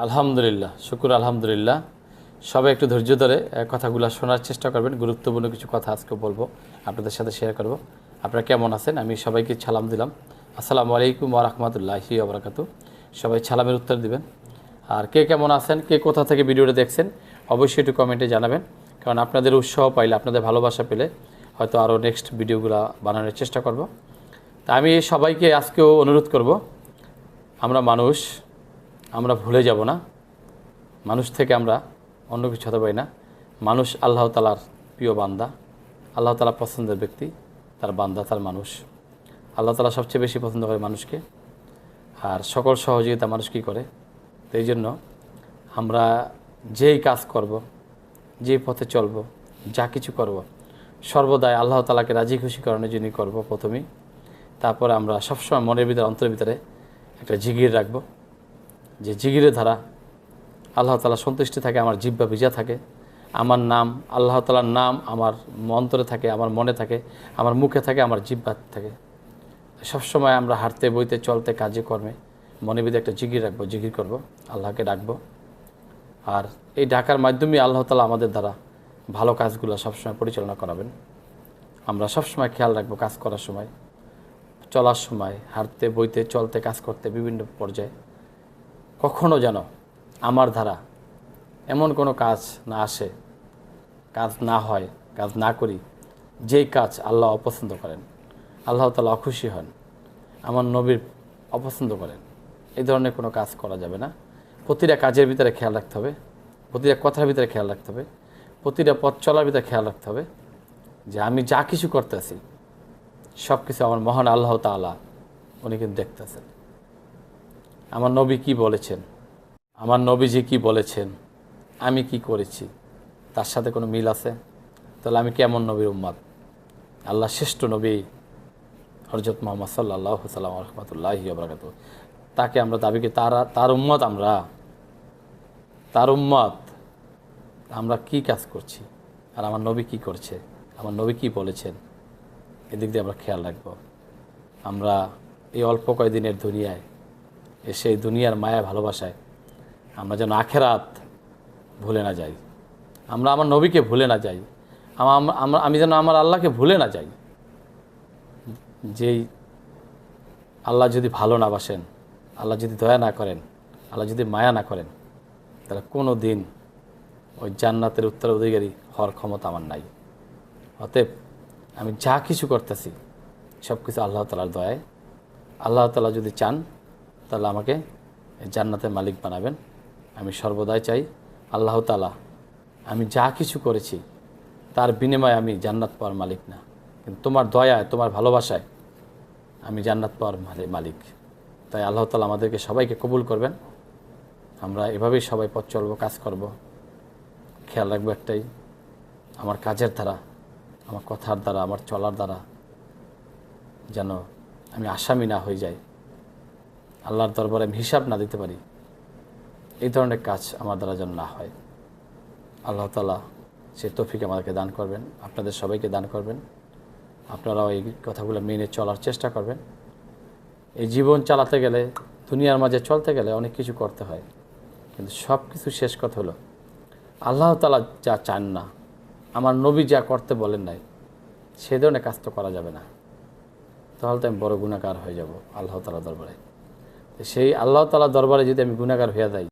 আলহামদুলিল্লাহ, শুকুর আলহামদুলিল্লাহ। সবাই একটু ধৈর্য ধরে কথাগুলো শোনার চেষ্টা করবেন। গুরুত্বপূর্ণ কিছু কথা আজকে বলবো, আপনাদের সাথে শেয়ার করব। আপনারা কেমন আছেন? আমি সবাইকে সালাম দিলাম। আসসালামু আলাইকুম ওয়া রাহমাতুল্লাহি ওয়া বারাকাতুহু। সবাই সালামের উত্তর দিবেন। আর কে কেমন আছেন, কে কোথা থেকে ভিডিওটা দেখছেন, অবশ্যই একটু কমেন্টে জানাবেন। কারণ আপনাদের উৎসাহ পাইলে, আপনাদের ভালোবাসা পেলে হয়তো আরও নেক্সট ভিডিওগুলো বানানোর চেষ্টা করব। তা আমি সবাইকে আজকেও অনুরোধ করব, আমরা মানুষ, আমরা ভুলে যাব না। মানুষ থেকে আমরা অন্য কিছু হতে পারি না। মানুষ আল্লাহ তাআলার প্রিয় বান্দা, আল্লাহ তাআলা পছন্দের ব্যক্তি, তার বান্দা, তার মানুষ। আল্লাহ তাআলা সবচেয়ে বেশি পছন্দ করে মানুষকে, আর সকল সহযোগিতা মানুষ কী করে। তো এই জন্য আমরা যেই কাজ করব, যেই পথে চলব, যা কিছু করব, সর্বদাই আল্লাহ তাআলাকে রাজি খুশি করানোর জন্যই করব প্রথমেই। তারপরে আমরা সবসময় মনের ভিতরে, অন্তরের ভিতরে একটা জিগির রাখব, যে জিগিরের ধারা আল্লাহ তাআলা সন্তুষ্টি থাকে, আমার জিহ্বা ভিজা থাকে, আমার নাম, আল্লাহ তাআলার নাম আমার অন্তরে থাকে, আমার মনে থাকে, আমার মুখে থাকে, আমার জিহ্বা থাকে। সবসময় আমরা হাঁটতে, বইতে, চলতে, কাজে কর্মে মনের ভিতরে একটা জিগির রাখবো, জিগির করব, আল্লাহকে ডাকবো। আর এই ডাকার মাধ্যমে আল্লাহ তাআলা আমাদের দ্বারা ভালো কাজগুলো সবসময় পরিচালনা করাবেন। আমরা সবসময় খেয়াল রাখবো কাজ করার সময়, চলার সময়, হাঁটতে, বইতে, চলতে, কাজ করতে, বিভিন্ন পর্যায়ে কখনও যেন আমার দ্বারা এমন কোনো কাজ না আসে, কাজ না হয়, কাজ না করি, যেই কাজ আল্লাহ অপছন্দ করেন, আল্লাহ তাআলা অখুশি হন, আমার নবীর অপছন্দ করেন, এই ধরনের কোনো কাজ করা যাবে না। প্রতিটা কাজের ভিতরে খেয়াল রাখতে হবে, প্রতিটা কথার ভিতরে খেয়াল রাখতে হবে, প্রতিটা পথ চলার ভিতরে খেয়াল রাখতে হবে যে আমি যা কিছু করতেছি সব কিছু আমার মহান আল্লাহ তাআলা উনি কিন্তু দেখতেছেন। আমার নবী কি বলেছেন, আমার নবীজি কি বলেছেন, আমি কি করেছি, তার সাথে কোনো মিল আছে? তাহলে আমি কেমন নবীর উম্মত? আল্লাহ শ্রেষ্ঠ নবী হযরত মুহাম্মদ সাল্লাল্লাহু সাল্লাম রাহমাতুল্লাহি ওয়া বারাকাতুহু, তাকে আমরা দাবি করি, তার উম্মত, আমরা তার উম্মত। আমরা কি কাজ করছি, আর আমার নবী কি করছে, আমার নবী কি বলেছেন, এদিক দিয়ে আমরা খেয়াল রাখব। আমরা এই অল্প কয়েকদিনের দুনিয়ায় এসে এই দুনিয়ার মায়া ভালোবাসায় আমরা যেন আখেরাত ভুলে না যাই, আমরা আমার নবীকে ভুলে না যাই, আমি যেন আমার আল্লাহকে ভুলে না যাই। যেই আল্লাহ যদি ভালো না বাসেন, আল্লাহ যদি দয়া না করেন, আল্লাহ যদি মায়া না করেন, তাহলে কোনো দিন ওই জান্নাতের উত্তরাধিকারী হওয়ার ক্ষমতা আমার নাই। অতএব আমি যা কিছু করতেছি সব কিছু আল্লাহ তাআলার দয়ায়। আল্লাহ তাআলা যদি চান তাহলে আমাকে জান্নাতের মালিক বানাবেন। আমি সর্বদাই চাই আল্লাহ তাআলা, আমি যা কিছু করেছি তার বিনিময়ে আমি জান্নাত পাওয়ার মালিক না, কিন্তু তোমার দয়ায়, তোমার ভালোবাসায় আমি জান্নাত পাওয়ার মালিক। তাই আল্লাহ তাআলা আমাদেরকে সবাইকে কবুল করবেন। আমরা এভাবেই সবাই পথ চলবো, কাজ করব। খেয়াল রাখবো একটাই, আমার কাজের দ্বারা, আমার কথার দ্বারা, আমার চলার দ্বারা যেন আমি আসামি না হয়ে যাই, আল্লাহর দরবারে আমি হিসাব না দিতে পারি, এই ধরনের কাজ আমার দ্বারা যেন না হয়। আল্লাহ তাআলা সে তৌফিক আমাদেরকে দান করবেন, আপনাদের সবাইকে দান করবেন। আপনারাও এই কথাগুলো মেনে চলার চেষ্টা করবেন। এই জীবন চালাতে গেলে, দুনিয়ার মাঝে চলতে গেলে অনেক কিছু করতে হয়, কিন্তু সব কিছু শেষ কথা হলো আল্লাহ তাআলা যা চান না, আমার নবী যা করতে বলেন নাই, সেই ধরনের কাজ তো করা যাবে না। তাহলে তো আমি বড় গুনাহগার হয়ে যাব আল্লাহ তাআলার দরবারে। সেই আল্লাহ তাআলার দরবারে যদি আমি গুনাহগার হয়ে যাই,